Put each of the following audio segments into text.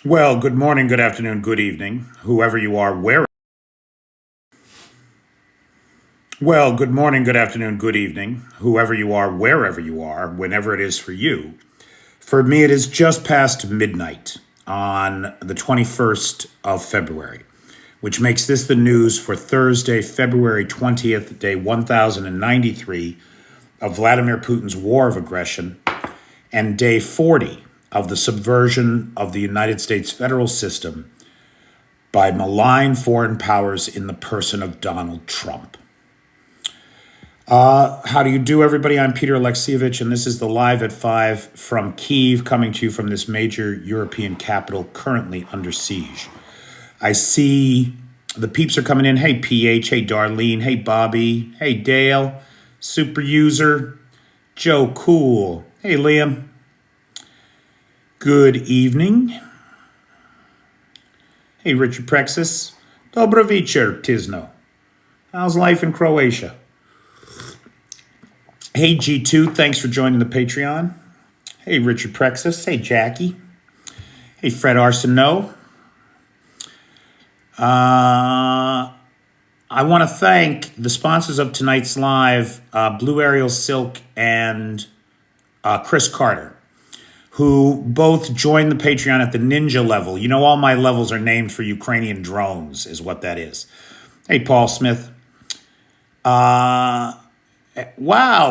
Well, good morning, good afternoon, good evening, whoever you are, where. Well, good morning, good afternoon, good evening, whoever you are, wherever you are, whenever it is for you. For me, it is just past midnight on the 21st of February, which makes this the news for Thursday, February 20th, day 1093 of Vladimir Putin's war of aggression, and day 40 of the subversion of the United States federal system by malign foreign powers in the person of Donald Trump. How do you do, everybody? I'm Peter Alexievich, and this is the Live at 5 from Kyiv, coming to you from this major European capital currently under siege. I see the peeps are coming in. Hey, PH. Hey, Darlene. Hey, Bobby. Hey, Dale. Super User. Joe Cool. Hey, Liam. Good evening. Hey, Richard Prexis. Dobro večer, Tizno. How's life in Croatia? Hey, G2, thanks for joining the Patreon. Hey, Richard Prexis. Hey, Jackie. Hey, Fred Arsenault. I want to thank the sponsors of tonight's live, Blue Ariel Silk and Chris Carter, who both joined the Patreon at the ninja level. You know, all my levels are named for Ukrainian drones, is what that is. Hey, Paul Smith. Wow,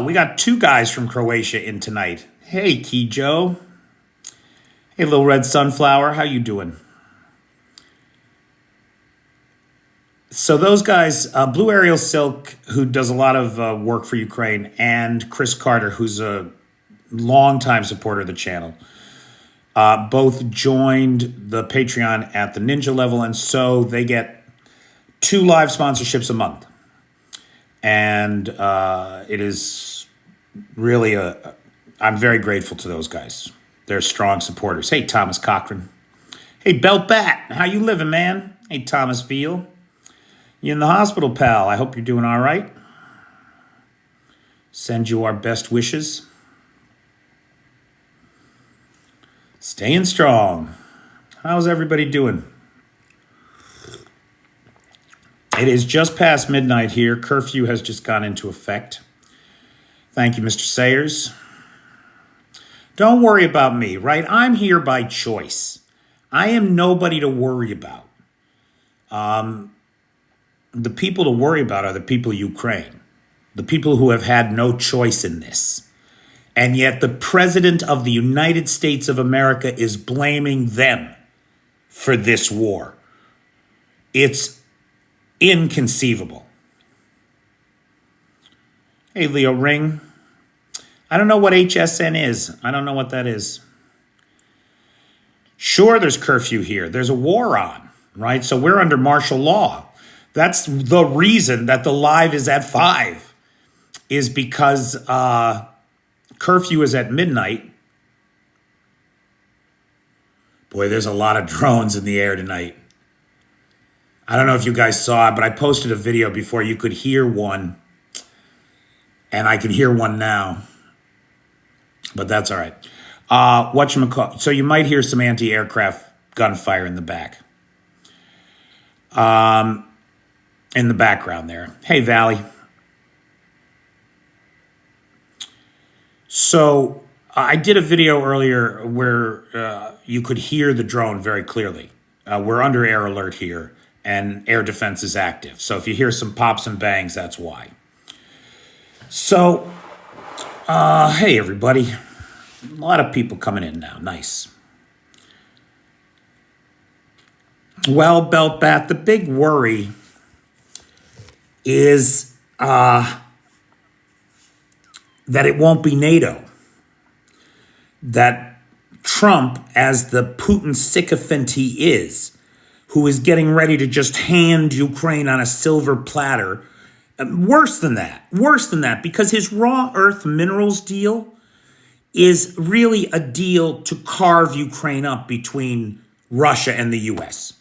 we got two guys from Croatia in tonight. Hey, Key Joe. Hey, Little Red Sunflower, how you doing? So those guys, Blue Ariel Silk, who does a lot of work for Ukraine, and Chris Carter, who's a longtime supporter of the channel, both joined the Patreon at the ninja level, and so they get 2 live sponsorships a month. And it is really I'm very grateful to those guys. They're strong supporters. Hey, Thomas Cochran. Hey, Belt Bat, how you living, man? Hey, Thomas Veal. You in the hospital, pal? I hope you're doing all right. Send you our best wishes. Staying strong. How's everybody doing? It is just past midnight here. Curfew has just gone into effect. Thank you, Mr. Sayers. Don't worry about me, right? I'm here by choice. I am nobody to worry about. The people to worry about are the people of Ukraine, the people who have had no choice in this. And yet the President of the United States of America is blaming them for this war. It's inconceivable. Hey, Leo Ring. I don't know what HSN is. I don't know what that is. Sure, there's curfew here. There's a war on, right? So we're under martial law. That's the reason that the live is at 5, is because curfew is at midnight. Boy, there's a lot of drones in the air tonight. I don't know if you guys saw it, but I posted a video before. You could hear one, and I can hear one now. But that's all right. Whatchamacallit? So you might hear some anti-aircraft gunfire in the back. In the background there. Hey, Valley. So I did a video earlier where you could hear the drone very clearly. We're under air alert here, and air defense is active. So if you hear some pops and bangs, that's why. So, hey, everybody. A lot of people coming in now. Nice. Well, Belt Bat, the big worry is that it won't be NATO. That Trump, as the Putin sycophant he is, who is getting ready to just hand Ukraine on a silver platter, worse than that, because his raw earth minerals deal is really a deal to carve Ukraine up between Russia and the U.S.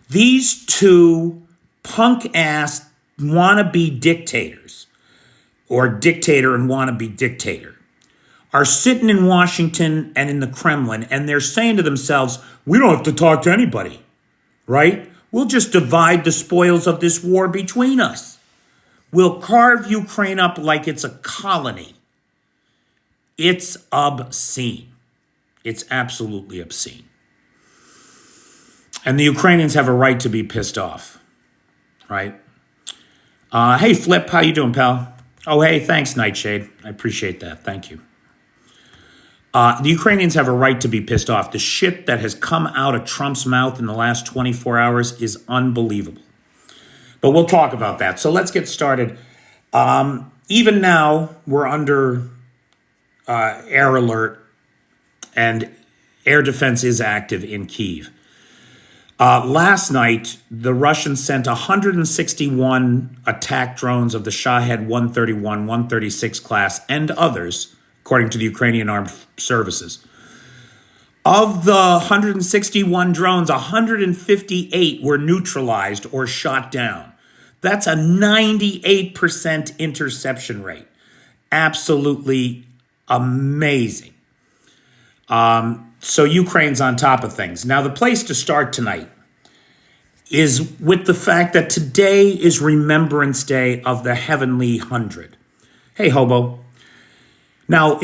These two punk-ass wannabe dictators, or dictator and wannabe dictator, are sitting in Washington and in the Kremlin, and they're saying to themselves, we don't have to talk to anybody, right? We'll just divide the spoils of this war between us. We'll carve Ukraine up like it's a colony. It's obscene. It's absolutely obscene. And the Ukrainians have a right to be pissed off, right? Hey, Flip, how you doing, pal? Oh, hey, thanks, Nightshade. I appreciate that. Thank you. The Ukrainians have a right to be pissed off. The shit that has come out of Trump's mouth in the last 24 hours is unbelievable. But we'll talk about that. So let's get started. Even now, we're under air alert, and air defense is active in Kyiv. Last night, the Russians sent 161 attack drones of the Shahed 131, 136 class, and others, according to the Ukrainian Armed Services. Of the 161 drones, 158 were neutralized or shot down. That's a 98% interception rate. Absolutely amazing. So Ukraine's on top of things. Now, the place to start tonight is with the fact that today is Remembrance Day of the Heavenly 100. Hey, Hobo. Now,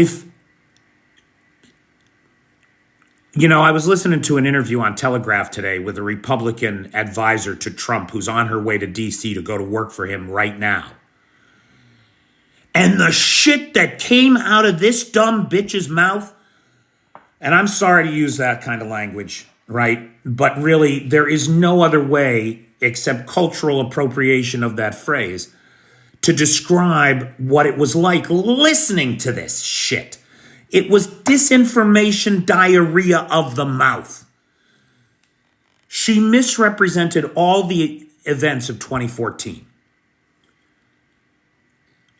I was listening to an interview on Telegraph today with a Republican advisor to Trump who's on her way to D.C. to go to work for him right now. And the shit that came out of this dumb bitch's mouth, and I'm sorry to use that kind of language, right? But really, there is no other way except cultural appropriation of that phrase to describe what it was like listening to this shit. It was disinformation diarrhea of the mouth. She misrepresented all the events of 2014.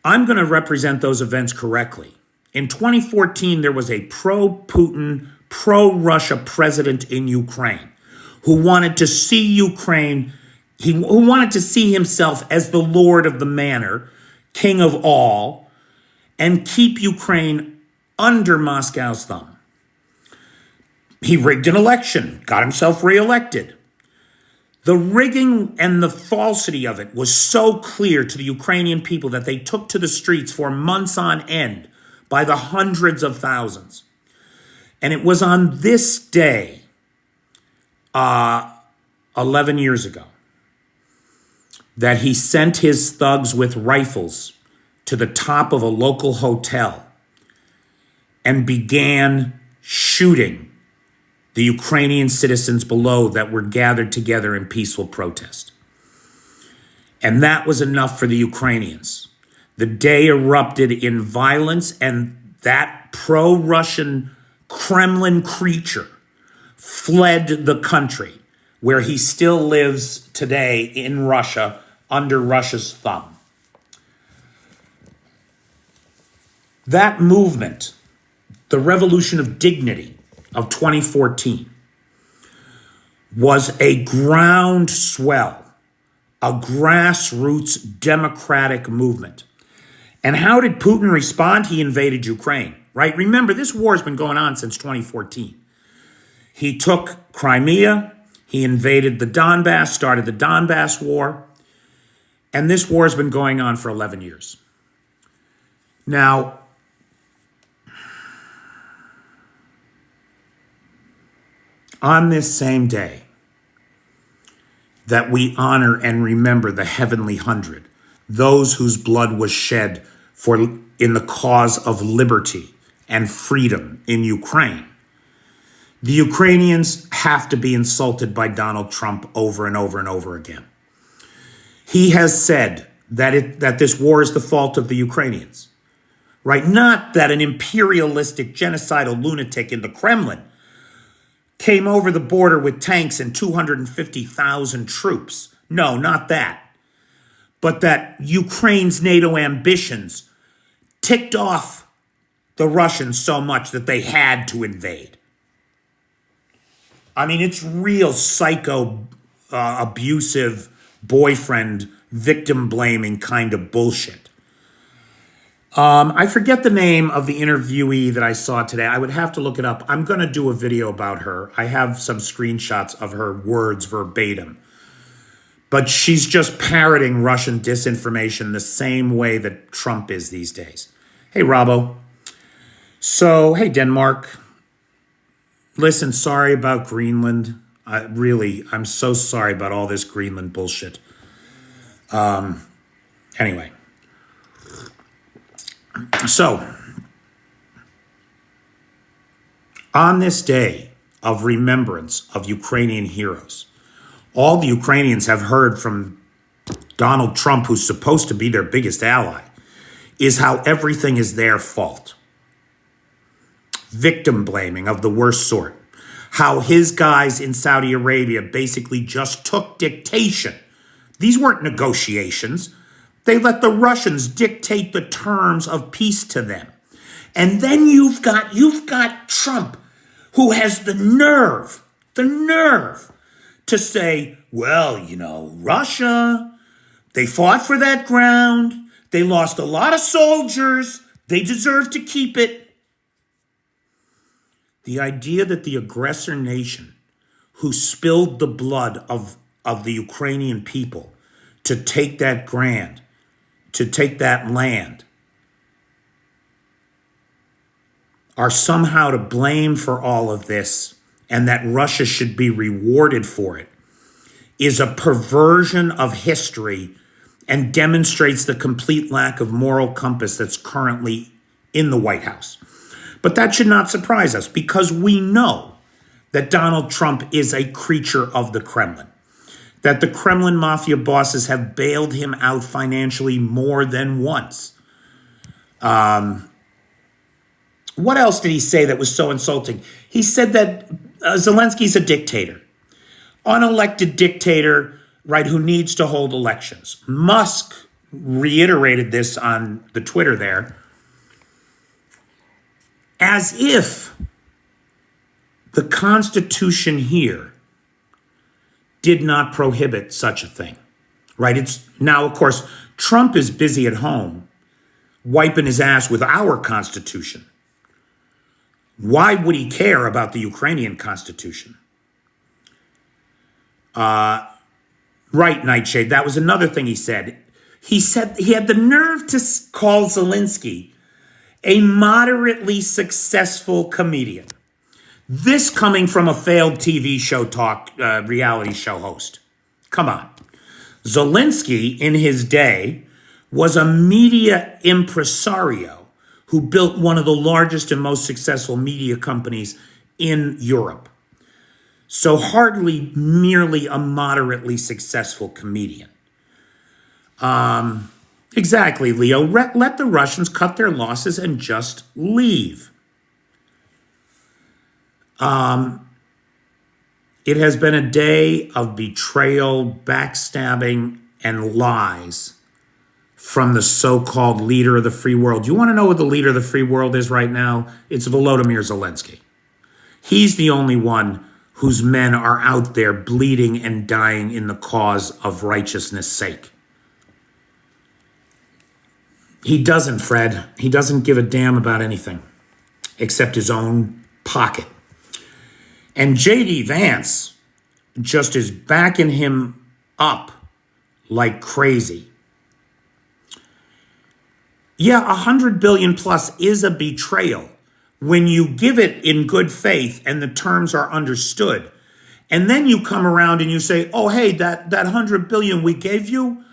I'm going to represent those events correctly. In 2014, there was a pro-Putin, pro-Russia president in Ukraine who wanted to see Ukraine, who wanted to see himself as the Lord of the Manor, king of all, and keep Ukraine under Moscow's thumb. He rigged an election, got himself reelected. The rigging and the falsity of it was so clear to the Ukrainian people that they took to the streets for months on end by the hundreds of thousands. And it was on this day, 11 years ago, that he sent his thugs with rifles to the top of a local hotel and began shooting the Ukrainian citizens below that were gathered together in peaceful protest. And that was enough for the Ukrainians. The day erupted in violence, and that pro-Russian Kremlin creature fled the country, where he still lives today in Russia under Russia's thumb. That movement, the Revolution of Dignity of 2014, was a groundswell, a grassroots democratic movement. And how did Putin respond? He invaded Ukraine, right? Remember, this war has been going on since 2014. He took Crimea, he invaded the Donbass, started the Donbass War, and this war has been going on for 11 years. Now, on this same day that we honor and remember the Heavenly 100, those whose blood was shed in the cause of liberty and freedom in Ukraine, the Ukrainians have to be insulted by Donald Trump over and over and over again. He has said that this war is the fault of the Ukrainians, right? Not that an imperialistic, genocidal lunatic in the Kremlin came over the border with tanks and 250,000 troops. No, not that. But that Ukraine's NATO ambitions ticked off the Russians so much that they had to invade. I mean, it's real psycho, abusive, boyfriend, victim-blaming kind of bullshit. I forget the name of the interviewee that I saw today. I would have to look it up. I'm going to do a video about her. I have some screenshots of her words verbatim. But she's just parroting Russian disinformation the same way that Trump is these days. Hey, Robbo. So, hey, Denmark. Listen, sorry about Greenland. I'm so sorry about all this Greenland bullshit. Anyway. So, on this day of remembrance of Ukrainian heroes, all the Ukrainians have heard from Donald Trump, who's supposed to be their biggest ally, is how everything is their fault. Victim blaming of the worst sort. How his guys in Saudi Arabia basically just took dictation. These weren't negotiations. They let the Russians dictate the terms of peace to them. And then you've got Trump, who has the nerve to say, well, Russia, they fought for that ground. They lost a lot of soldiers. They deserve to keep it. The idea that the aggressor nation who spilled the blood of the Ukrainian people to take that land, are somehow to blame for all of this, and that Russia should be rewarded for it, is a perversion of history and demonstrates the complete lack of moral compass that's currently in the White House. But that should not surprise us, because we know that Donald Trump is a creature of the Kremlin, that the Kremlin mafia bosses have bailed him out financially more than once. What else did he say that was so insulting? He said that Zelensky's a dictator, unelected dictator, right, who needs to hold elections. Musk reiterated this on the Twitter there, as if the Constitution here did not prohibit such a thing, right? It's now, of course, Trump is busy at home wiping his ass with our Constitution. Why would he care about the Ukrainian Constitution? Right, Nightshade, that was another thing he said. He said he had the nerve to call Zelensky a moderately successful comedian. This coming from a failed TV show reality show host. Come on. Zelensky, in his day, was a media impresario who built one of the largest and most successful media companies in Europe. So hardly merely a moderately successful comedian. Exactly, Leo. Let the Russians cut their losses and just leave. It has been a day of betrayal, backstabbing, and lies from the so-called leader of the free world. You want to know what the leader of the free world is right now? It's Volodymyr Zelensky. He's the only one whose men are out there bleeding and dying in the cause of righteousness' sake. He doesn't, Fred. He doesn't give a damn about anything except his own pocket. And J.D. Vance just is backing him up like crazy. Yeah, 100 billion plus is a betrayal when you give it in good faith and the terms are understood. And then you come around and you say, oh, hey, that 100 billion we gave you,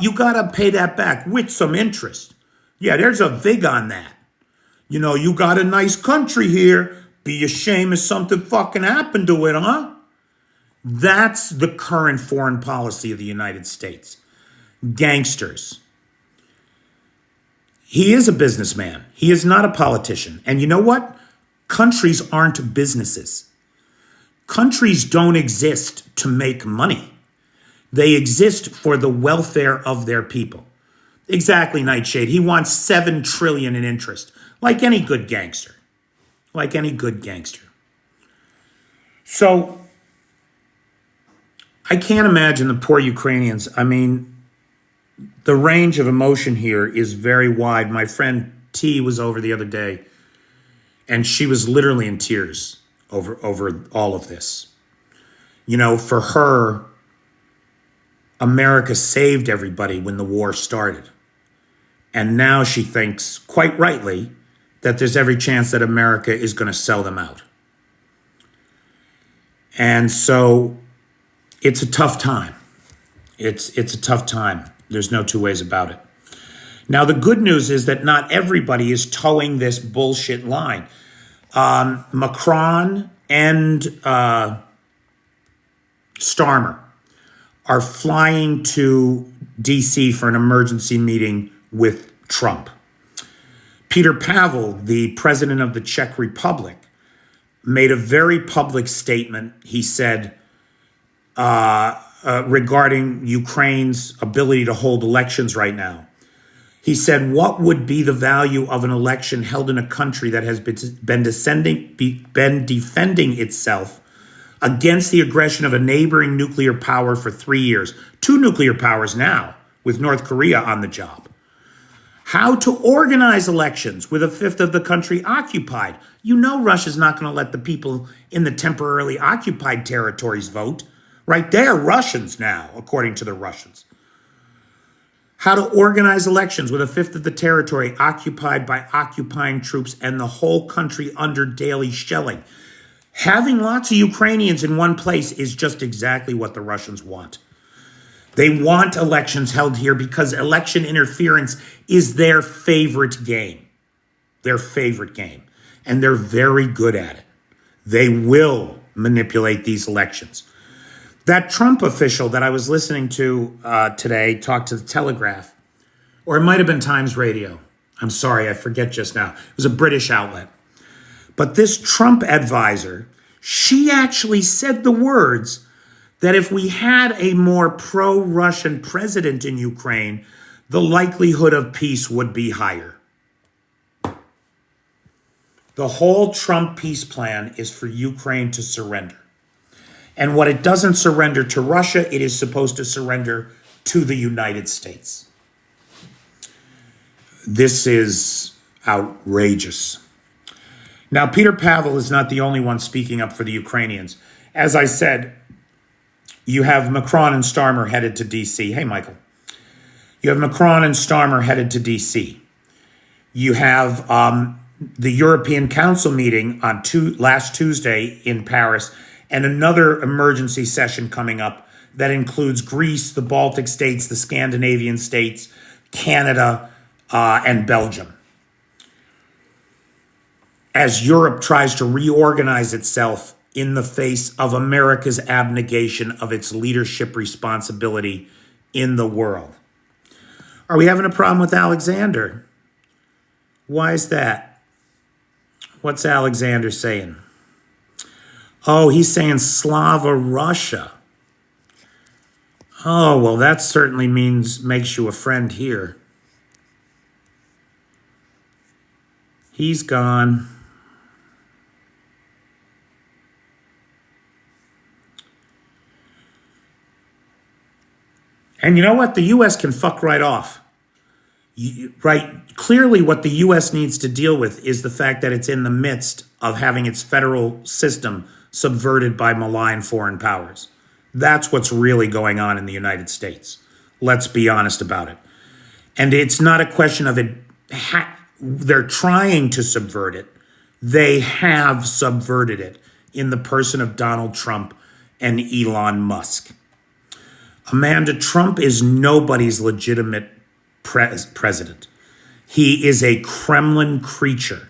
you got to pay that back with some interest. Yeah, there's a vig on that. You got a nice country here. Be ashamed if something fucking happened to it, huh? That's the current foreign policy of the United States. Gangsters. He is a businessman. He is not a politician. And you know what? Countries aren't businesses. Countries don't exist to make money. They exist for the welfare of their people. Exactly, Nightshade. He wants $7 trillion in interest, like any good gangster. Like any good gangster. So, I can't imagine the poor Ukrainians. I mean, The range of emotion here is very wide. My friend T was over the other day, and she was literally in tears over all of this. You know, for her, America saved everybody when the war started. And now she thinks, quite rightly, that there's every chance that America is going to sell them out. And so it's a tough time. It's a tough time. There's no two ways about it. Now, the good news is that not everybody is towing this bullshit line. Macron and Starmer are flying to D.C. for an emergency meeting with Trump. Peter Pavel, the president of the Czech Republic, made a very public statement. He said, regarding Ukraine's ability to hold elections right now. He said, what would be the value of an election held in a country that has been defending itself against the aggression of a neighboring nuclear power for 3 years? 2 nuclear powers now, with North Korea on the job. How to organize elections with a fifth of the country occupied. You know Russia's not going to let the people in the temporarily occupied territories vote. Right, they're Russians now, according to the Russians. How to organize elections with a fifth of the territory occupied by occupying troops and the whole country under daily shelling. Having lots of Ukrainians in one place is just exactly what the Russians want. They want elections held here because election interference is their favorite game. Their favorite game. And they're very good at it. They will manipulate these elections. That Trump official that I was listening to today talked to the Telegraph, or it might have been Times Radio. I'm sorry, I forget just now. It was a British outlet. But this Trump advisor, she actually said the words that if we had a more pro-Russian president in Ukraine, the likelihood of peace would be higher. The whole Trump peace plan is for Ukraine to surrender. And what it doesn't surrender to Russia, it is supposed to surrender to the United States. This is outrageous. Now, Peter Pavel is not the only one speaking up for the Ukrainians. As I said, you have Macron and Starmer headed to D.C. Hey, Michael. You have Macron and Starmer headed to D.C. You have the European Council meeting on last Tuesday in Paris, and another emergency session coming up that includes Greece, the Baltic states, the Scandinavian states, Canada, and Belgium. As Europe tries to reorganize itself in the face of America's abnegation of its leadership responsibility in the world. Are we having a problem with Alexander? Why is that? What's Alexander saying? Oh, he's saying Slava Russia. Oh, well, that certainly makes you a friend here. He's gone. And you know what? The U.S. can fuck right off. Right? Clearly, what the U.S. needs to deal with is the fact that it's in the midst of having its federal system subverted by malign foreign powers. That's what's really going on in the United States. Let's be honest about it. And it's not a question of it. They're trying to subvert it. They have subverted it in the person of Donald Trump and Elon Musk. Amanda, Trump is nobody's legitimate president. He is a Kremlin creature.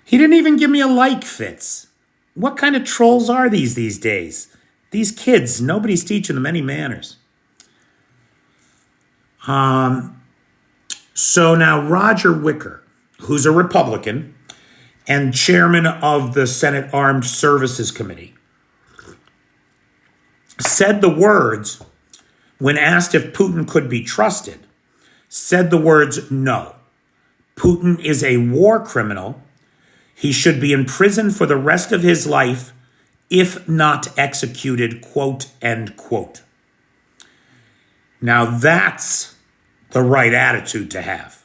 He didn't even give me a like, Fitz. What kind of trolls are these days? These kids, nobody's teaching them any manners. So now Roger Wicker, who's a Republican and chairman of the Senate Armed Services Committee, said the words, when asked if Putin could be trusted, said the words, no. Putin is a war criminal. He should be in prison for the rest of his life, if not executed, quote, end quote. Now that's the right attitude to have.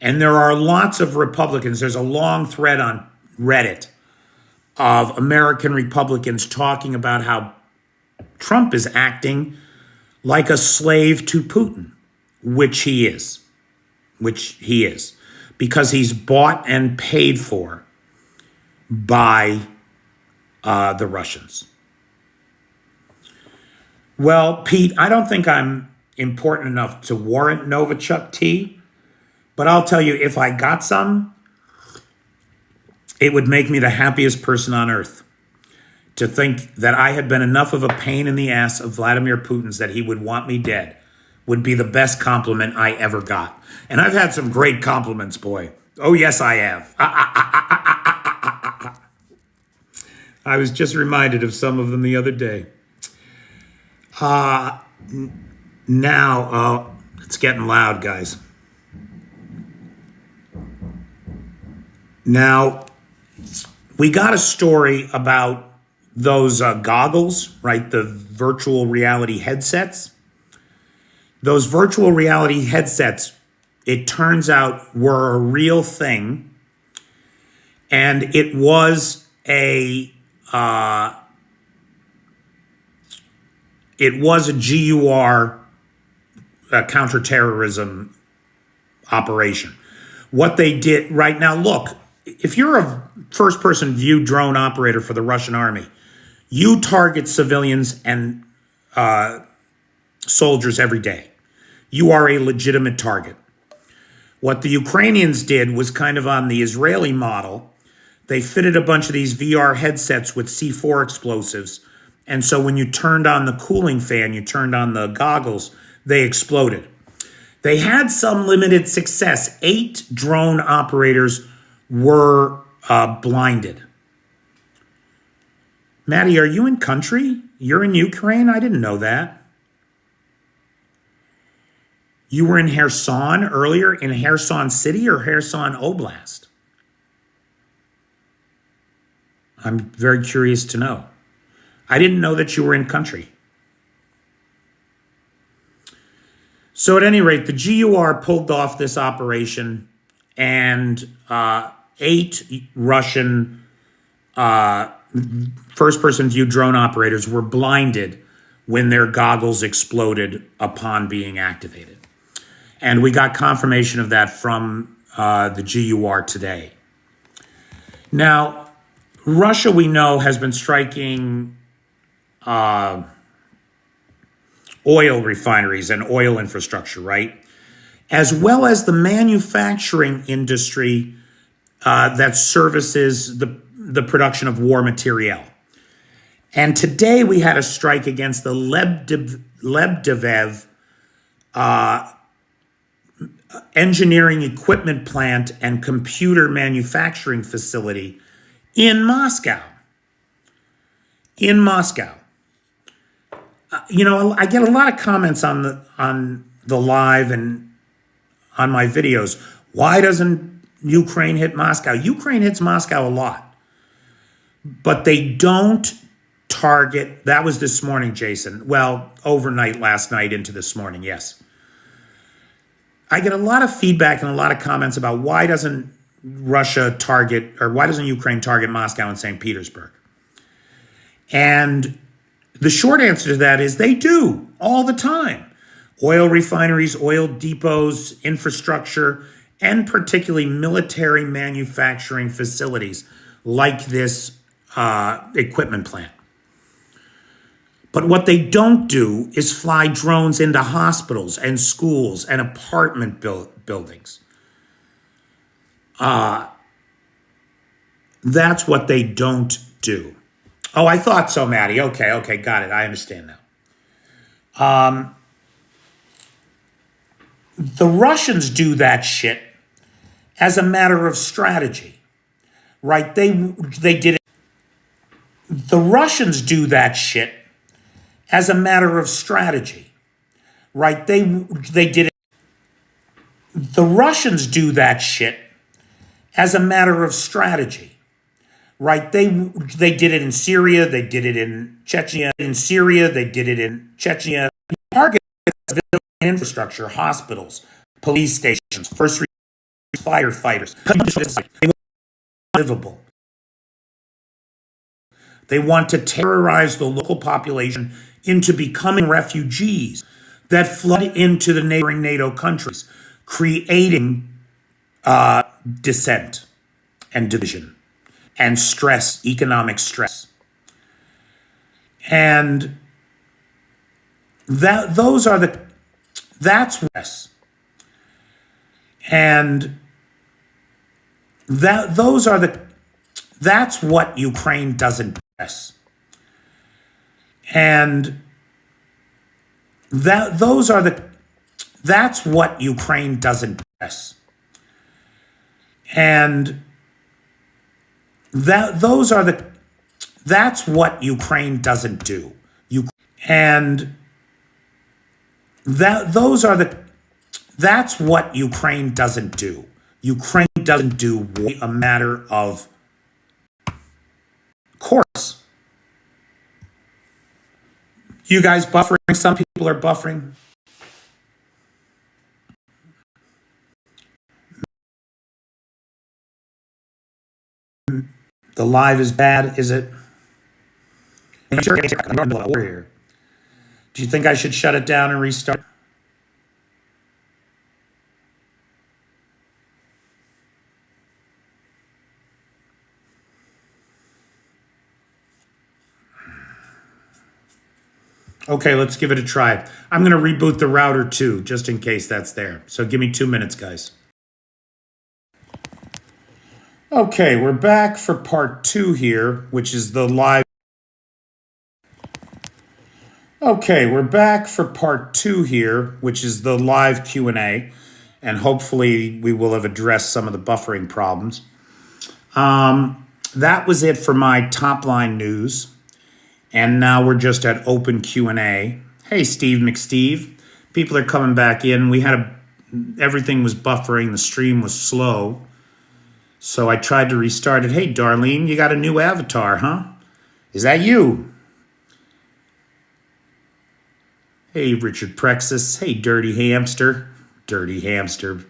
And there are lots of Republicans. There's a long thread on Reddit of American Republicans talking about how Trump is acting like a slave to Putin, which he is, because he's bought and paid for by the Russians. Well, Pete, I don't think I'm important enough to warrant Novichok tea, but I'll tell you, if I got some, it would make me the happiest person on earth to think that I had been enough of a pain in the ass of Vladimir Putin's that he would want me dead would be the best compliment I ever got. And I've had some great compliments, boy. Oh, yes, I have. I was just reminded of some of them the other day. Now, it's getting loud, guys. Now, we got a story about those goggles, right? The virtual reality headsets. Those virtual reality headsets, it turns out, were a real thing. And it was a GUR counterterrorism operation. What they did right now, look, if you're a first-person view drone operator for the Russian army, you target civilians and soldiers every day. You are a legitimate target. What the Ukrainians did was kind of on the Israeli model. They fitted a bunch of these VR headsets with C4 explosives. And so when you turned on the cooling fan, you turned on the goggles, they exploded. They had some limited success. 8 drone operators were blinded. Maddie, are you in country? You're in Ukraine? I didn't know that. You were in Kherson earlier, in Kherson City or Kherson Oblast? I'm very curious to know. I didn't know that you were in country. So at any rate, the GUR pulled off this operation, and 8 Russian first-person view drone operators were blinded when their goggles exploded upon being activated. And we got confirmation of that from the GUR today. Now, Russia, we know, has been striking oil refineries and oil infrastructure, right? As well as the manufacturing industry that services the production of war materiel. And today we had a strike against the Lebdev engineering equipment plant and computer manufacturing facility in Moscow. In Moscow. I get a lot of comments on the live and on my videos. Why doesn't Ukraine hit Moscow? Ukraine hits Moscow a lot. But they don't target, that was this morning, Jason. Well, overnight, last night into this morning, yes. I get a lot of feedback and a lot of comments about why doesn't Russia target, or why doesn't Ukraine target Moscow and St. Petersburg? And the short answer to that is they do all the time. Oil refineries, oil depots, infrastructure, and particularly military manufacturing facilities like this equipment plant. But what they don't do is fly drones into hospitals and schools and apartment buildings. That's what they don't do. Oh, I thought so, Maddie. Okay, got it. I understand now. The Russians do that shit as a matter of strategy, right? They did it. The Russians do that shit as a matter of strategy, right? They did it. The Russians do that shit as a matter of strategy. Right, they did it in Syria, they did it in Chechnya. In Syria, they did it in Chechnya. Target civilian infrastructure, hospitals, police stations, first firefighters. They want livable. They want to terrorize the local population into becoming refugees that flood into the neighboring NATO countries, creating dissent and division and stress, economic stress. And those are the that's stress. And those are the that's what Ukraine doesn't address. And those are the that's what Ukraine doesn't address. And those are the that's what Ukraine doesn't do. And those are the that's what Ukraine doesn't do. Ukraine doesn't do a matter of course. You guys buffering? Some people are buffering. The live is bad, is it? Here. Do you think I should shut it down and restart? Okay, let's give it a try. I'm going to reboot the router too, just in case that's there. So give me 2 minutes, guys. Okay, we're back for part 2 here, which is the live. Okay, we're back for part 2 here, which is the live Q&A, and hopefully we will have addressed some of the buffering problems. That was it for my top line news. And now we're just at open Q&A. Hey, Steve McSteve. People are coming back in. Everything was buffering. The stream was slow. So I tried to restart it. Hey, Darlene, you got a new avatar, huh? Is that you? Hey, Richard Prexis. Hey, Dirty Hamster. Dirty Hamster.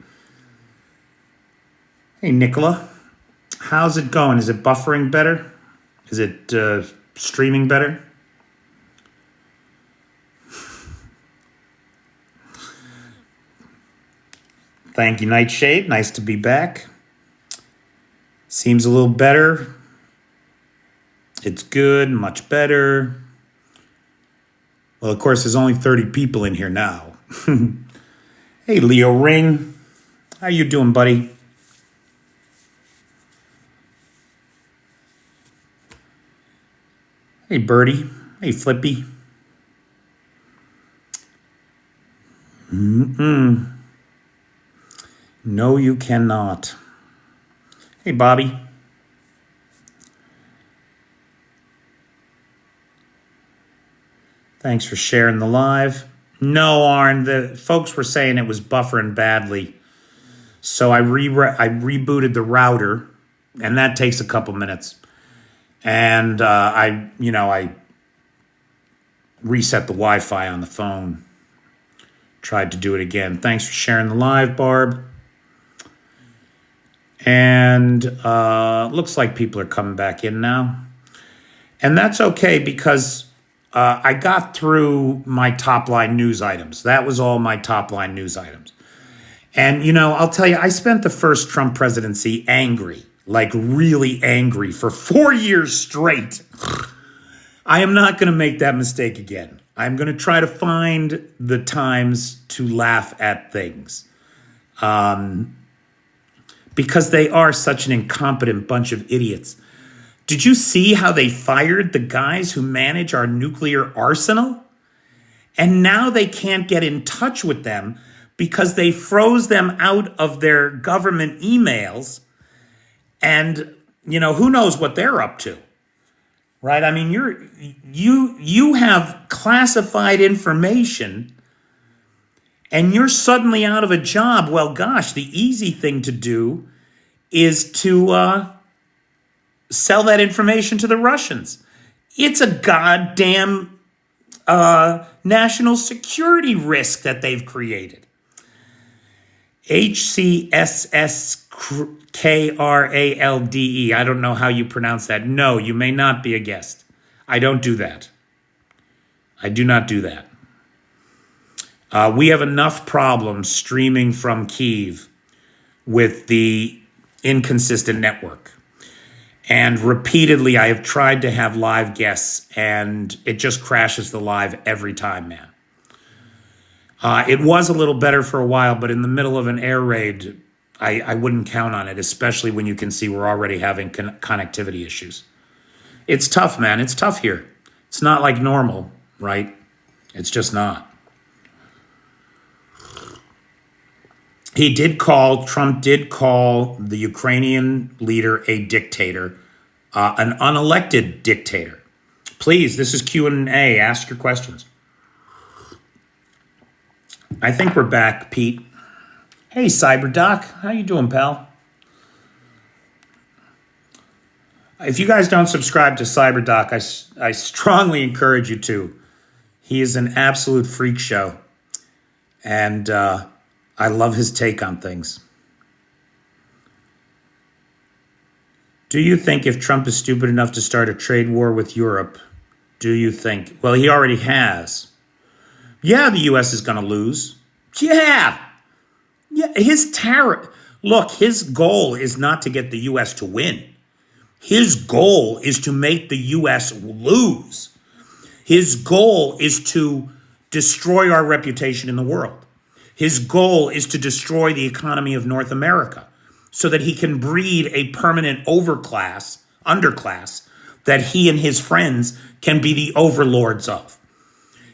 Hey, Nicola. How's it going? Is it buffering better? Is it streaming better? Thank you, Nightshade. Nice to be back. Seems a little better. It's good, much better. Well, of course, there's only 30 people in here now. Hey, Leo Ring. How you doing, buddy? Hey, Birdie. Hey, Flippy. No, you cannot. Hey, Bobby. Thanks for sharing the live. No, Arn, the folks were saying it was buffering badly. So I rebooted the router, and that takes a couple minutes. And I reset the Wi-Fi on the phone. Tried to do it again. Thanks for sharing the live, Barb. And looks like people are coming back in now. And that's okay because I got through my top line news items. That was all my top line news items. And, I'll tell you, I spent the first Trump presidency angry. Like really angry for 4 years straight. I am not going to make that mistake again. I'm going to try to find the times to laugh at things. Because they are such an incompetent bunch of idiots. Did you see how they fired the guys who manage our nuclear arsenal? And now they can't get in touch with them because they froze them out of their government emails. And, who knows what they're up to, right? I mean, you have classified information and you're suddenly out of a job. Well, gosh, the easy thing to do is to sell that information to the Russians. It's a goddamn national security risk that they've created. HCSSKRALDE. I don't know how you pronounce that. No, you may not be a guest. I don't do that. I do not do that. We have enough problems streaming from Kyiv with the inconsistent network. And repeatedly, I have tried to have live guests, and it just crashes the live every time, man. It was a little better for a while, but in the middle of an air raid, I wouldn't count on it, especially when you can see we're already having connectivity issues. It's tough, man. It's tough here. It's not like normal, right? It's just not. Trump did call the Ukrainian leader a dictator, an unelected dictator. Please, this is Q&A. Ask your questions. I think we're back, Pete. Hey, CyberDoc. How you doing, pal? If you guys don't subscribe to CyberDoc, I strongly encourage you to. He is an absolute freak show. And I love his take on things. Do you think if Trump is stupid enough to start a trade war with Europe, do you think? Well, he already has. Yeah, the U.S. is going to lose. Yeah. His tariff. Look, his goal is not to get the U.S. to win. His goal is to make the U.S. lose. His goal is to destroy our reputation in the world. His goal is to destroy the economy of North America so that he can breed a permanent underclass, that he and his friends can be the overlords of.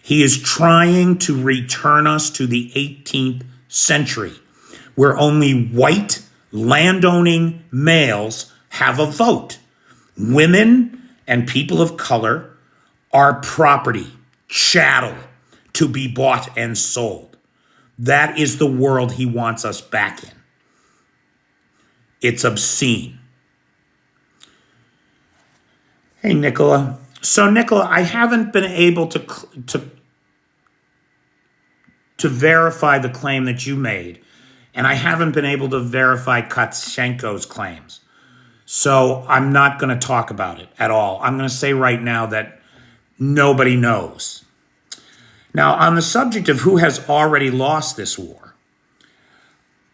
He is trying to return us to the 18th century, where only white landowning males have a vote. Women and people of color are property, chattel, to be bought and sold. That is the world he wants us back in. It's obscene. Hey, Nicola. So, Nicola, I haven't been able to verify the claim that you made, and I haven't been able to verify Katshenko's claims. So I'm not going to talk about it at all. I'm going to say right now that nobody knows. Now, on the subject of who has already lost this war,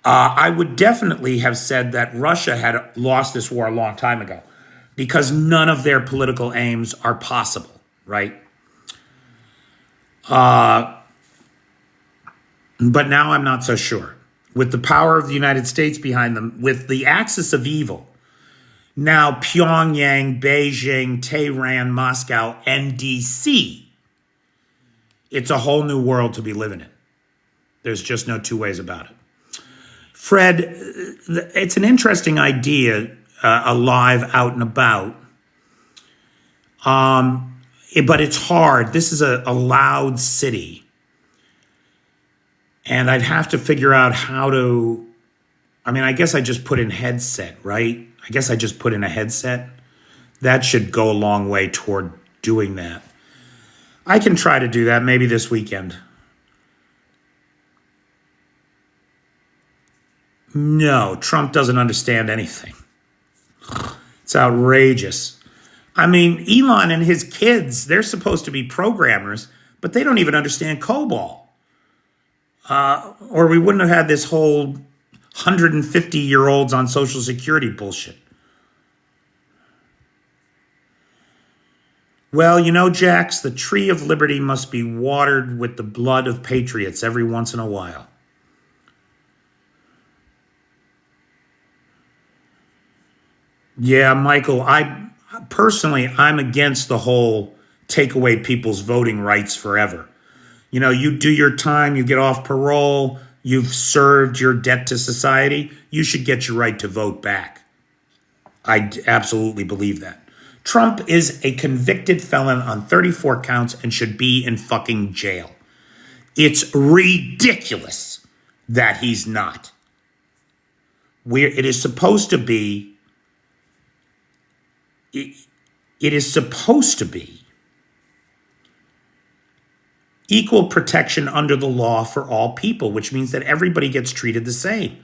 I would definitely have said that Russia had lost this war a long time ago because none of their political aims are possible, right? But now I'm not so sure. With the power of the United States behind them, with the axis of evil, now Pyongyang, Beijing, Tehran, Moscow, and DC, it's a whole new world to be living in. There's just no two ways about it. Fred, it's an interesting idea, alive, out and about. But it's hard. This is a loud city. And I'd have to figure out how to, I guess I just put in headset, right? I guess I just put in a headset. That should go a long way toward doing that. I can try to do that maybe this weekend. No, Trump doesn't understand anything. It's outrageous. Elon and his kids, they're supposed to be programmers, but they don't even understand COBOL. Or we wouldn't have had this whole 150-year-olds on Social Security bullshit. Well, Jax, the tree of liberty must be watered with the blood of patriots every once in a while. Yeah, Michael, I'm against the whole take away people's voting rights forever. You do your time, you get off parole, you've served your debt to society, you should get your right to vote back. I absolutely believe that. Trump is a convicted felon on 34 counts and should be in fucking jail. It's ridiculous that he's not. It is supposed to be equal protection under the law for all people, which means that everybody gets treated the same.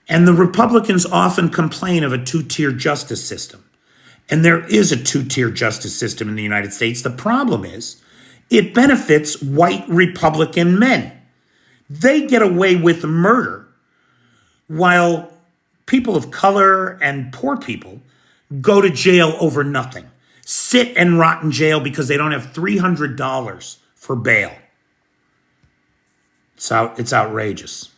And the Republicans often complain of a two-tier justice system. And there is a two-tier justice system in the United States. The problem is it benefits white Republican men. They get away with murder while people of color and poor people go to jail over nothing. Sit and rot in jail because they don't have $300 for bail. It's outrageous.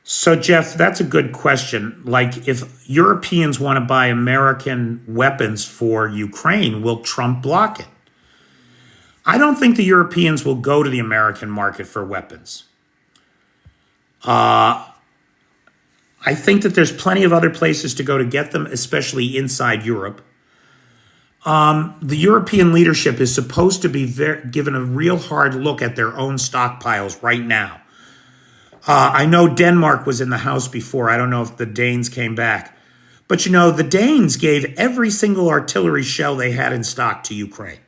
So, Jeff, that's a good question. Like, if Europeans want to buy American weapons for Ukraine, will Trump block it? I don't think the Europeans will go to the American market for weapons. I think that there's plenty of other places to go to get them, especially inside Europe. The European leadership is supposed to be given a real hard look at their own stockpiles right now. I know Denmark was in the house before. I don't know if the Danes came back. But, you know, the Danes gave every single artillery shell they had in stock to Ukraine.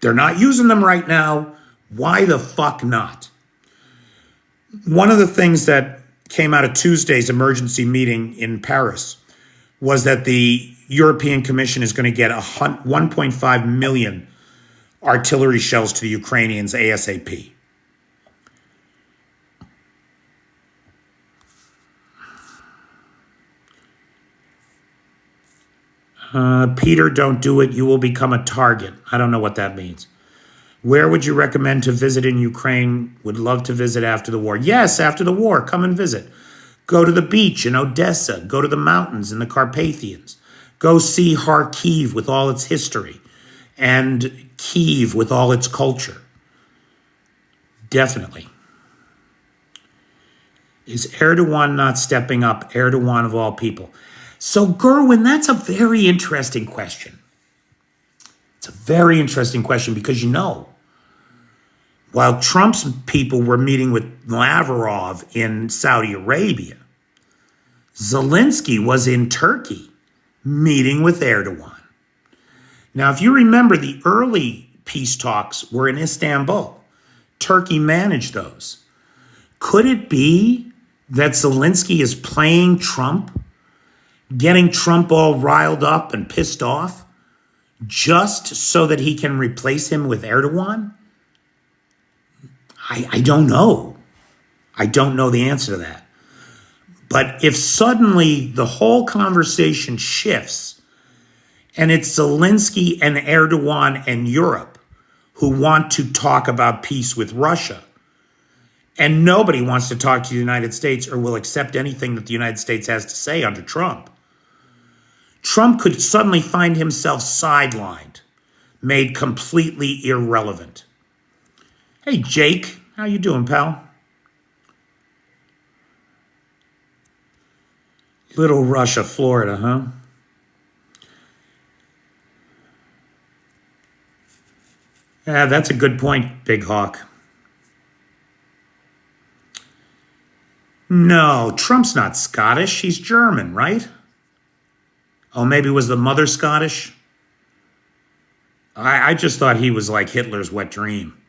They're not using them right now. Why the fuck not? One of the things that came out of Tuesday's emergency meeting in Paris was that the European Commission is going to get 1.5 million artillery shells to the Ukrainians ASAP. Peter, don't do it. You will become a target. I don't know what that means. Where would you recommend to visit in Ukraine? Would love to visit after the war. Yes, after the war, come and visit. Go to the beach in Odessa. Go to the mountains in the Carpathians. Go see Kyiv with all its history and Kyiv with all its culture. Definitely. Is Erdogan not stepping up? Erdogan of all people. So, Gerwin, that's a very interesting question. It's a very interesting question because, you know, while Trump's people were meeting with Lavrov in Saudi Arabia, Zelensky was in Turkey meeting with Erdogan. Now, if you remember, the early peace talks were in Istanbul. Turkey managed those. Could it be that Zelensky is playing Trump, getting Trump all riled up and pissed off, just so that he can replace him with Erdogan? I don't know. I don't know the answer to that. But if suddenly the whole conversation shifts and it's Zelensky and Erdogan and Europe who want to talk about peace with Russia, and nobody wants to talk to the United States or will accept anything that the United States has to say under Trump, Trump could suddenly find himself sidelined, made completely irrelevant. Hey, Jake, how you doing, pal? Little Russia, Florida, huh? Yeah, that's a good point, Big Hawk. No, Trump's not Scottish. He's German, right? Oh, maybe was the mother Scottish? I just thought he was like Hitler's wet dream.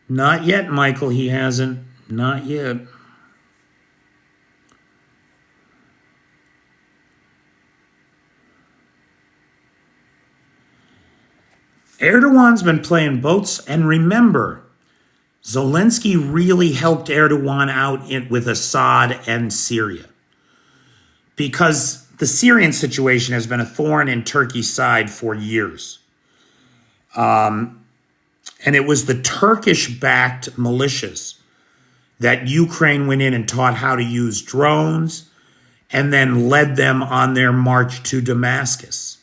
Not yet, Michael. He hasn't. Not yet. Erdogan's been playing boats, and remember, Zelensky really helped Erdogan out with Assad and Syria, because the Syrian situation has been a thorn in Turkey's side for years. And it was the Turkish-backed militias that Ukraine went in and taught how to use drones and then led them on their march to Damascus.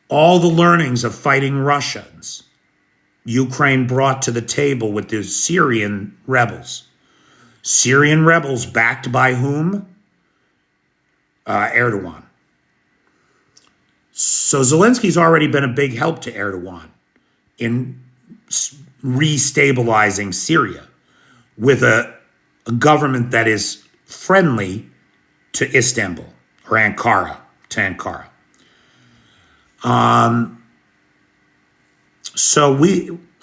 All the learnings of fighting Russians, Ukraine brought to the table with the Syrian rebels. Syrian rebels backed by whom? Erdogan. So Zelensky's already been a big help to Erdogan in restabilizing Syria. with a government that is friendly to Istanbul or Ankara, to Ankara. So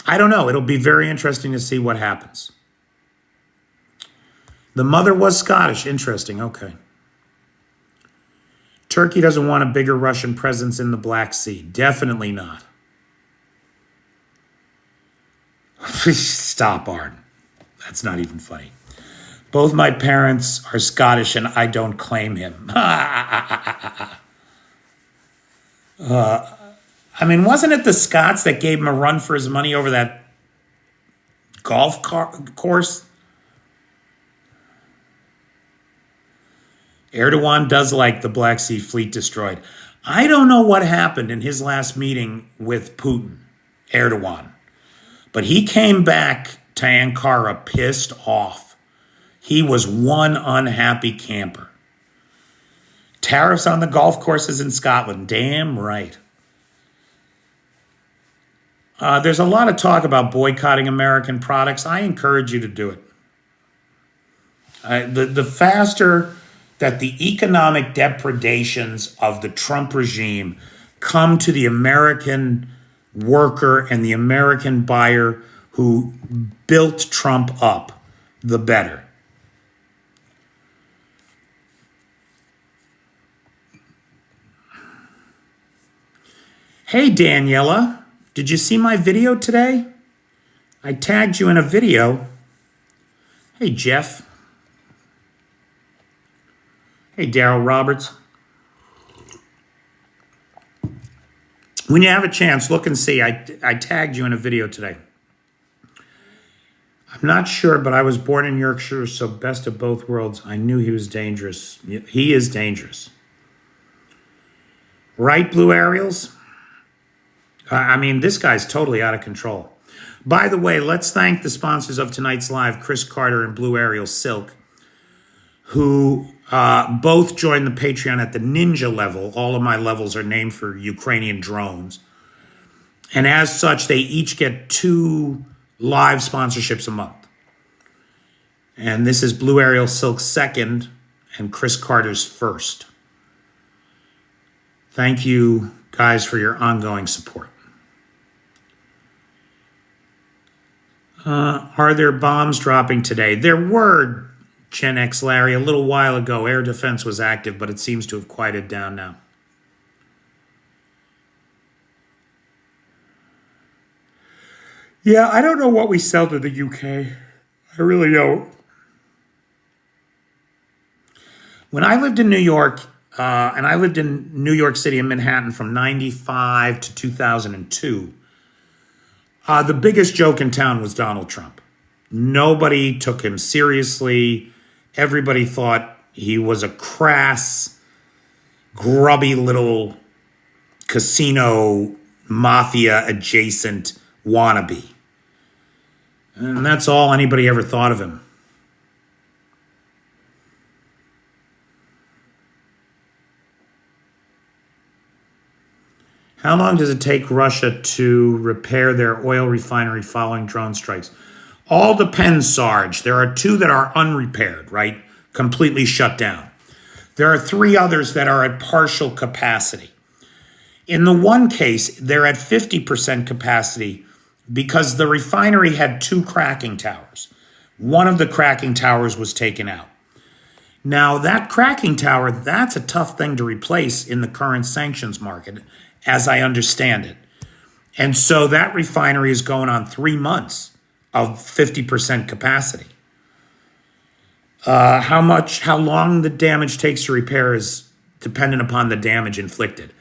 I don't know. It'll be very interesting to see what happens. The mother was Scottish. Interesting. Okay. Turkey doesn't want a bigger Russian presence in the Black Sea. Definitely not. Stop, Arn. That's not even funny. Both my parents are Scottish and I don't claim him. I mean, wasn't it the Scots that gave him a run for his money over that golf course? Erdogan does like the Black Sea Fleet destroyed. I don't know what happened in his last meeting with Putin, Erdogan, but he came back to Ankara pissed off. He was one unhappy camper. Tariffs on the golf courses in Scotland, damn right. There's a lot of talk about boycotting American products. I encourage you to do it. The faster that the economic depredations of the Trump regime come to the American worker and the American buyer who built Trump up, the better. Hey, Daniela, did you see my video today? I tagged you in a video. Hey, Jeff. Hey, Daryl Roberts. When you have a chance, look and see. I tagged you in a video today. I'm not sure, but I was born in Yorkshire, so best of both worlds. I knew he was dangerous. He is dangerous. Right, Blue Ariels? I mean, this guy's totally out of control. By the way, let's thank the sponsors of tonight's live, Chris Carter and Blue Ariel Silk, who both joined the Patreon at the Ninja level. All of my levels are named for Ukrainian drones. And as such, they each get 2 live sponsorships a month. And this is Blue Ariel Silk's second and Chris Carter's first. Thank you, guys, for your ongoing support. Are there bombs dropping today? There were, Gen X Larry, a little while ago. Air defense was active, but it seems to have quieted down now. Yeah, I don't know what we sell to the UK. I really don't. When I lived in New York, and I lived in New York City and Manhattan from 95 to 2002, the biggest joke in town was Donald Trump. Nobody took him seriously. Everybody thought he was a crass, grubby little casino mafia adjacent wannabe. And that's all anybody ever thought of him. How long does it take Russia to repair their oil refinery following drone strikes? All depends, Sarge. There are 2 that are unrepaired, right? Completely shut down. There are 3 others that are at partial capacity. In the one case, they're at 50% capacity because the refinery had 2 cracking towers. One of the cracking towers was taken out. Now, that cracking tower, that's a tough thing to replace in the current sanctions market, as I understand it. And so that refinery is going on 3 months of 50% capacity. How long the damage takes to repair is dependent upon the damage inflicted.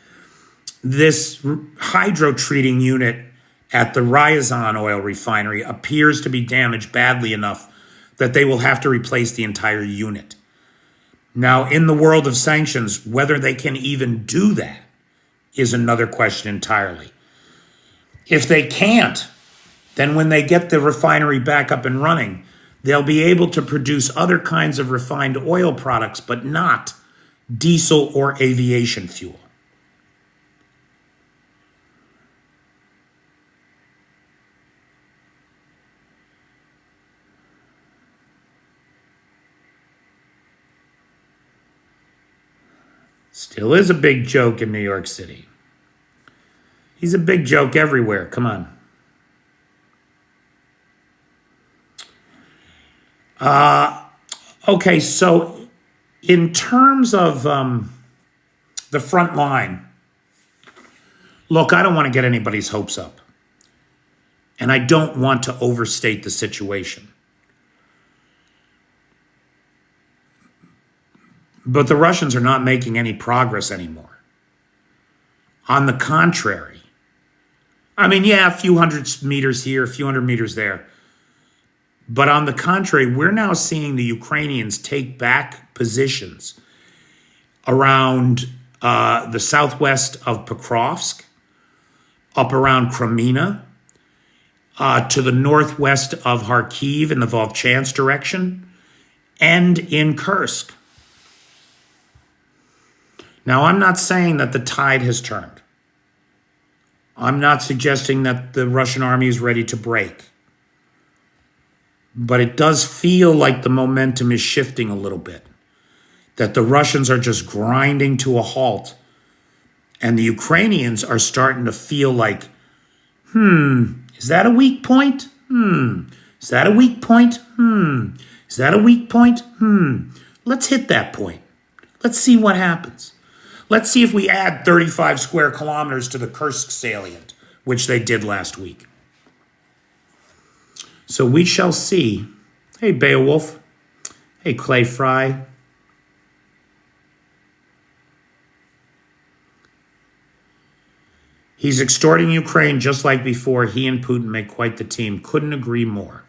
This hydro treating unit at the Ryazan oil refinery appears to be damaged badly enough that they will have to replace the entire unit. Now, in the world of sanctions, whether they can even do that is another question entirely. If they can't, then when they get the refinery back up and running, they'll be able to produce other kinds of refined oil products, but not diesel or aviation fuel. Still is a big joke in New York City. He's a big joke everywhere. Come on. Okay, so in terms of the front line, look, I don't want to get anybody's hopes up. And I don't want to overstate the situation. But the Russians are not making any progress anymore. On the contrary, I mean, yeah, a few hundred meters here, a few hundred meters there. But on the contrary, we're now seeing the Ukrainians take back positions around the southwest of Pokrovsk, up around Crimea, to the northwest of Kyiv in the Volchansk direction, and in Kursk. Now, I'm not saying that the tide has turned. I'm not suggesting that the Russian army is ready to break. But it does feel like the momentum is shifting a little bit. That the Russians are just grinding to a halt. And the Ukrainians are starting to feel like, is that a weak point? Is that a weak point? Is that a weak point? Let's hit that point. Let's see what happens. Let's see if we add 35 square kilometers to the Kursk salient, which they did last week. So we shall see. Hey, Beowulf. Hey, Clay Fry. He's extorting Ukraine just like before. He and Putin make quite the team. Couldn't agree more.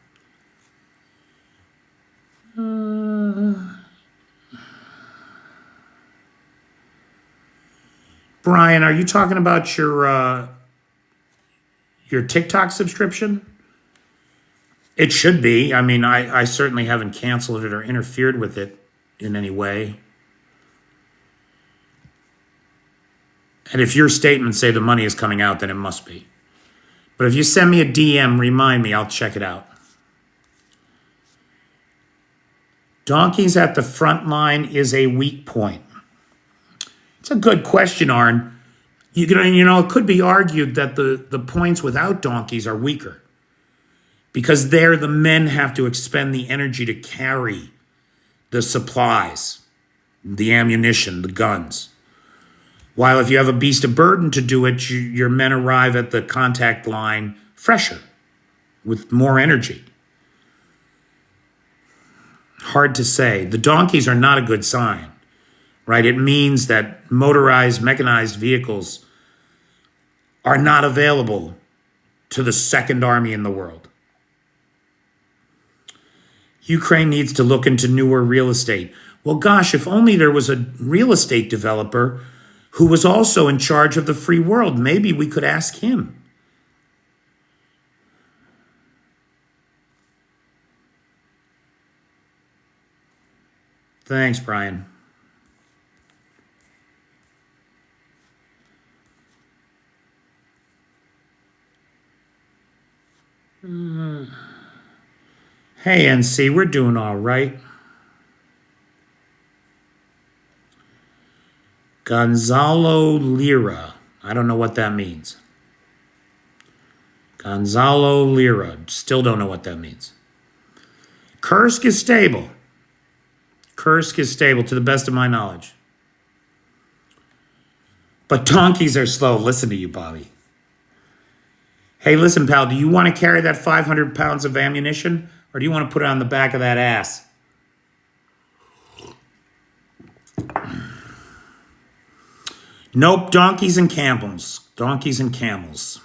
Brian, are you talking about your TikTok subscription? It should be. I mean, I certainly haven't canceled it or interfered with it in any way. And if your statements say the money is coming out, then it must be. But if you send me a DM, remind me, I'll check it out. Donkeys at the front line is a weak point. It's a good question, Arn. You know, it could be argued that the points without donkeys are weaker. Because there, the men have to expend the energy to carry the supplies, the ammunition, the guns. While if you have a beast of burden to do it, your men arrive at the contact line fresher, with more energy. Hard to say. The donkeys are not a good sign, right? It means that motorized, mechanized vehicles are not available to the second army in the world. Ukraine needs to look into newer real estate. Well, gosh, if only there was a real estate developer who was also in charge of the free world. Maybe we could ask him. Thanks, Brian. Hey, NC, we're doing all right. Gonzalo Lira. I don't know what that means. Gonzalo Lira. Still don't know what that means. Kursk is stable. Kursk is stable to the best of my knowledge. But donkeys are slow. Listen to you, Bobby. Hey, listen, pal, do you want to carry that 500 pounds of ammunition? Or do you want to put it on the back of that ass? Nope, donkeys and camels. Donkeys and camels.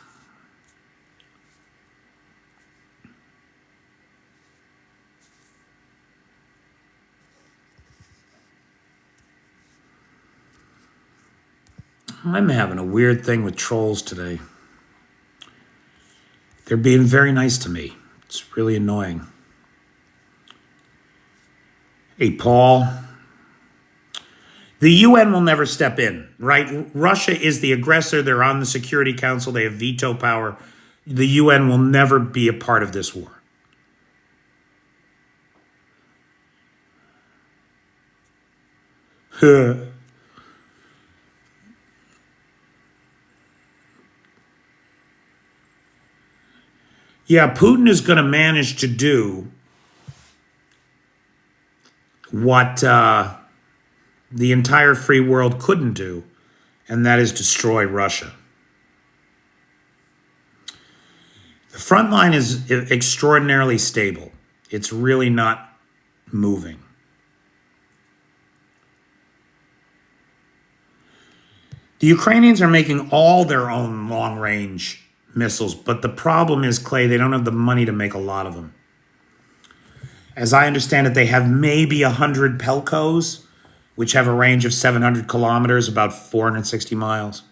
I'm having a weird thing with trolls today. They're being very nice to me. It's really annoying. Hey, Paul. The UN will never step in, right? Russia is the aggressor. They're on the Security Council. They have veto power. The UN will never be a part of this war. Yeah, Putin is going to manage to do what the entire free world couldn't do, and that is destroy Russia. The front line is extraordinarily stable. It's really not moving. The Ukrainians are making all their own long-range missiles, but the problem is, Clay, they don't have the money to make a lot of them. As I understand it, they have maybe 100 Pelkos, which have a range of 700 kilometers, about 460 miles.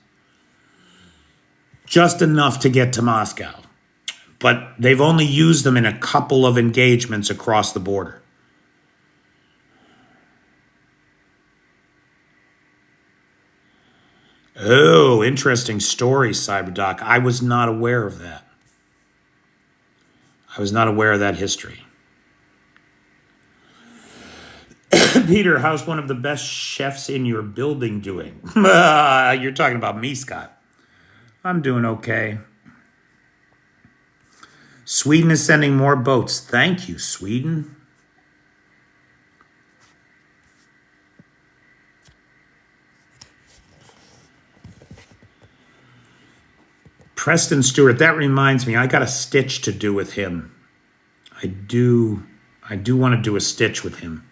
Just enough to get to Moscow. But they've only used them in a couple of engagements across the border. Oh, interesting story, CyberDoc. I was not aware of that. I was not aware of that history. Peter, how's one of the best chefs in your building doing? You're talking about me, Scott. I'm doing okay. Sweden is sending more boats. Thank you, Sweden. Preston Stewart, that reminds me, I got a stitch to do with him. I do want to do a stitch with him.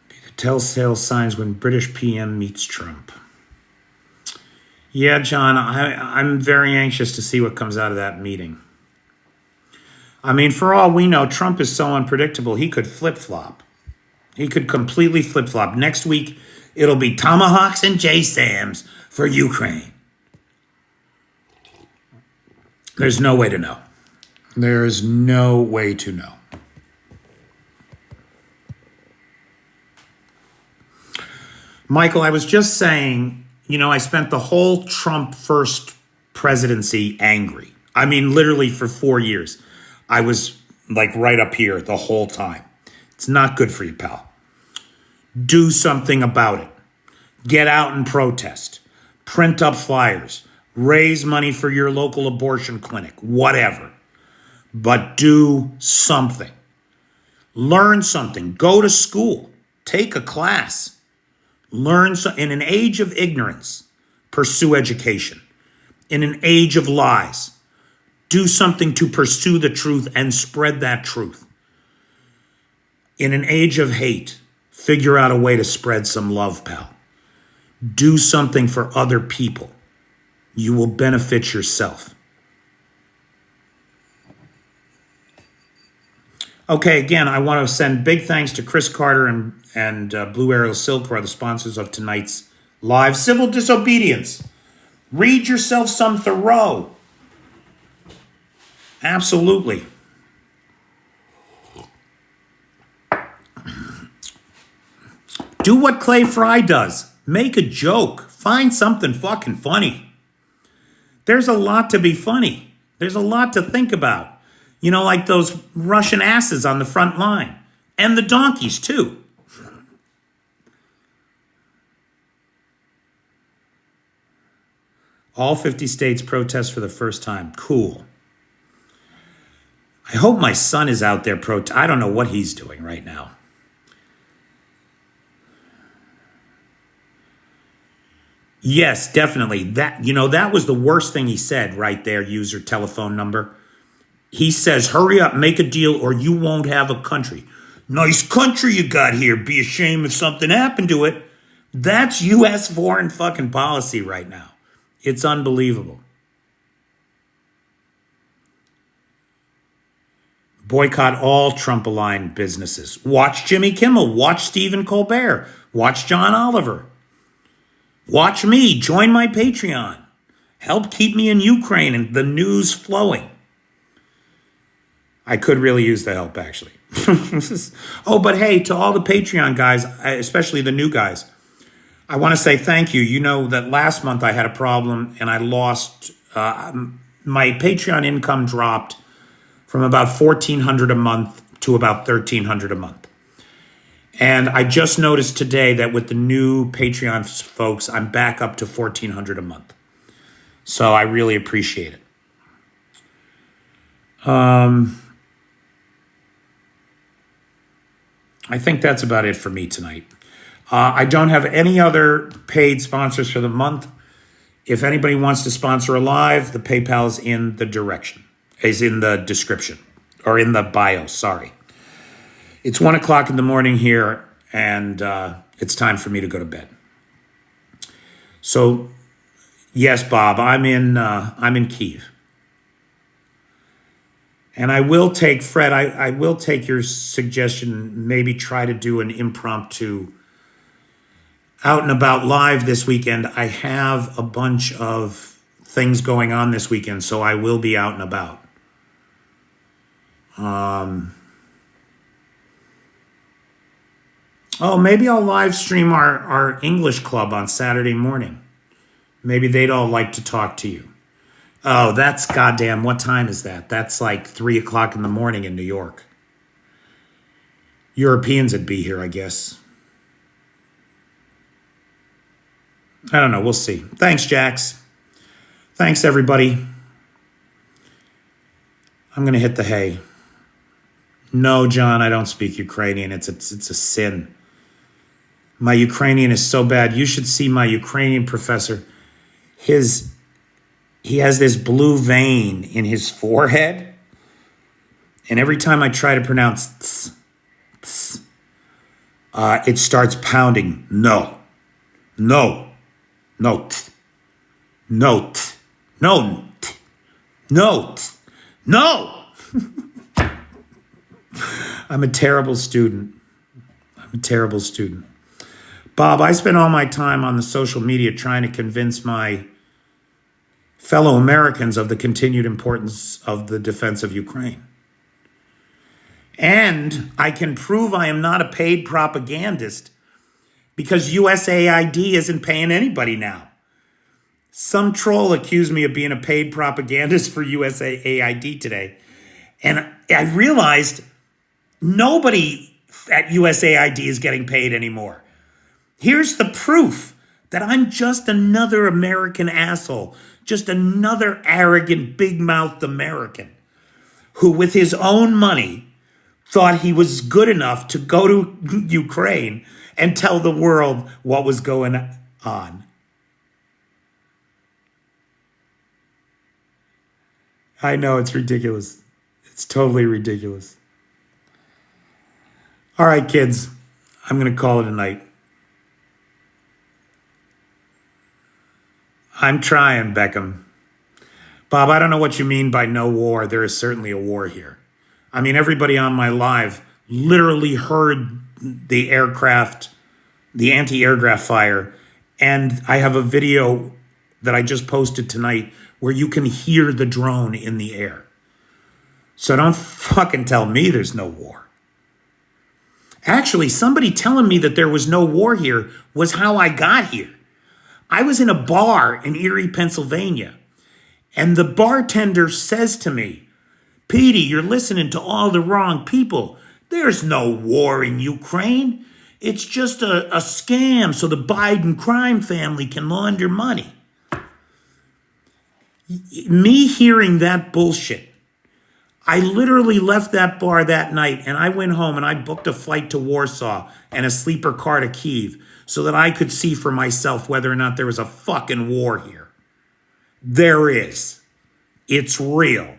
The telltale signs when British PM meets Trump. Yeah, John, I'm very anxious to see what comes out of that meeting. I mean, for all we know, Trump is so unpredictable, he could flip-flop. He could completely flip-flop. Next week, it'll be Tomahawks and J-Sams for Ukraine. There's no way to know. There is no way to know. Michael, I was just saying, I spent the whole Trump first presidency angry. I mean, literally for 4 years. I was like right up here the whole time. It's not good for you, pal. Do something about it. Get out and protest. Print up flyers. Raise money for your local abortion clinic. Whatever. But do something. Learn something. Go to school. Take a class. Learn in an age of ignorance, pursue education. In an age of lies, do something to pursue the truth and spread that truth. In an age of hate, figure out a way to spread some love, pal. Do something for other people. You will benefit yourself. Okay, again, I want to send big thanks to Chris Carter and Blue Ariel Silk, who are the sponsors of tonight's live civil disobedience. Read yourself some Thoreau. Absolutely. Do what Clay Fry does. Make a joke. Find something fucking funny. There's a lot to be funny. There's a lot to think about. Like those Russian asses on the front line. And the donkeys, too. All 50 states protest for the first time. Cool. I hope my son is out there I don't know what he's doing right now. Yes, definitely. That was the worst thing he said right there, user telephone number. He says, hurry up, make a deal, or you won't have a country. Nice country you got here. Be ashamed if something happened to it. That's U.S. foreign fucking policy right now. It's unbelievable. Boycott all Trump-aligned businesses. Watch Jimmy Kimmel. Watch Stephen Colbert. Watch John Oliver. Watch me. Join my Patreon. Help keep me in Ukraine and the news flowing. I could really use the help, actually. But hey, to all the Patreon guys, especially the new guys, I want to say thank you. You know that last month I had a problem and I lost, my Patreon income dropped from about $1,400 a month to about $1,300 a month. And I just noticed today that with the new Patreon folks, I'm back up to $1,400 a month. So I really appreciate it. I think that's about it for me tonight. I don't have any other paid sponsors for the month. If anybody wants to sponsor a live, the PayPal is in the description, or in the bio, sorry. It's 1 o'clock in the morning here, and it's time for me to go to bed. So, yes, Bob, I'm in Kyiv. And I will take, Fred, I will take your suggestion, maybe try to do an impromptu out and about live this weekend. I have a bunch of things going on this weekend, so I will be out and about. Oh, maybe I'll live stream our English club on Saturday morning. Maybe they'd all like to talk to you. Oh, that's goddamn, what time is that? That's like 3 o'clock in the morning in New York. Europeans would be here, I guess. I don't know. We'll see. Thanks, Jax. Thanks, everybody. I'm going to hit the hay. No, John, I don't speak Ukrainian. It's a sin. My Ukrainian is so bad. You should see my Ukrainian professor. He has this blue vein in his forehead. And every time I try to pronounce ts, ts, it starts pounding. No. No. Note. Note. No. Note. No. I'm a terrible student. Bob, I spend all my time on the social media trying to convince my fellow Americans of the continued importance of the defense of Ukraine. And I can prove I am not a paid propagandist because USAID isn't paying anybody now. Some troll accused me of being a paid propagandist for USAID today. And I realized nobody at USAID is getting paid anymore. Here's the proof that I'm just another American asshole, just another arrogant, big-mouthed American who, with his own money, thought he was good enough to go to Ukraine and tell the world what was going on. I know, it's ridiculous. It's totally ridiculous. All right, kids, I'm going to call it a night. I'm trying, Beckham. Bob, I don't know what you mean by no war. There is certainly a war here. I mean, everybody on my live literally heard the anti-aircraft fire. And I have a video that I just posted tonight where you can hear the drone in the air. So don't fucking tell me there's no war. Actually, somebody telling me that there was no war here was how I got here. I was in a bar in Erie, Pennsylvania, and the bartender says to me, Petey, you're listening to all the wrong people. There's no war in Ukraine. It's just a scam so the Biden crime family can launder money. Me hearing that bullshit, I literally left that bar that night and I went home and I booked a flight to Warsaw and a sleeper car to Kyiv so that I could see for myself whether or not there was a fucking war here. There is. It's real.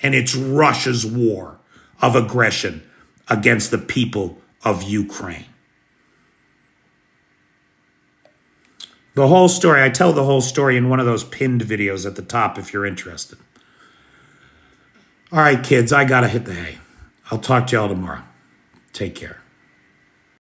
And it's Russia's war of aggression against the people of Ukraine. The whole story, I tell the whole story in one of those pinned videos at the top if you're interested. All right, kids, I gotta hit the hay. I'll talk to y'all tomorrow. Take care.